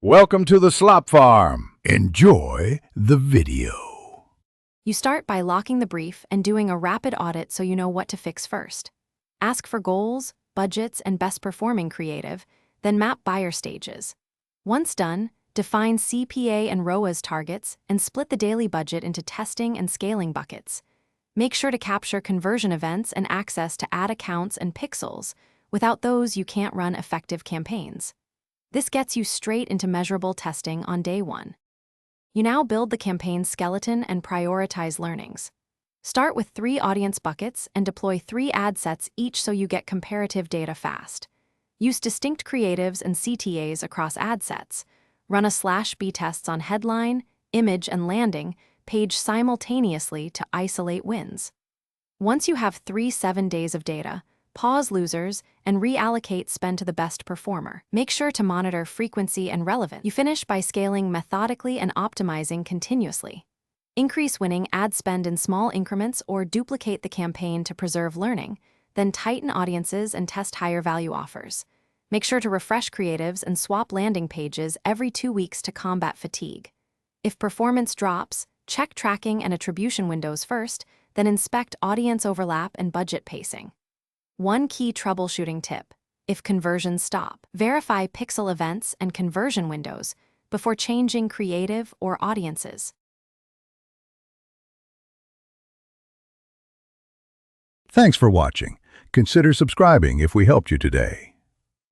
Welcome to the Slop Farm. Enjoy the video. You start by locking the brief and doing a rapid audit so you know what to fix first. Ask for goals, budgets, and best performing creative, then map buyer stages. Once done, define CPA and ROAS targets and split the daily budget into testing and scaling buckets. Make sure to capture conversion events and access to ad accounts and pixels. Without those, you can't run effective campaigns. This gets you straight into measurable testing on day one. You now build the campaign skeleton and prioritize learnings. Start with 3 audience buckets and deploy 3 ad sets each so you get comparative data fast. Use distinct creatives and CTAs across ad sets. Run a /B tests on headline, image, and landing page simultaneously to isolate wins. Once you have 7 days of data, pause losers and reallocate spend to the best performer. Make sure to monitor frequency and relevance. You finish by scaling methodically and optimizing continuously. Increase winning ad spend in small increments or duplicate the campaign to preserve learning, then tighten audiences and test higher value offers. Make sure to refresh creatives and swap landing pages every 2 weeks to combat fatigue. If performance drops, check tracking and attribution windows first, then inspect audience overlap and budget pacing. One key troubleshooting tip: if conversions stop, verify pixel events and conversion windows before changing creative or audiences. Thanks for watching. Consider subscribing if we helped you today.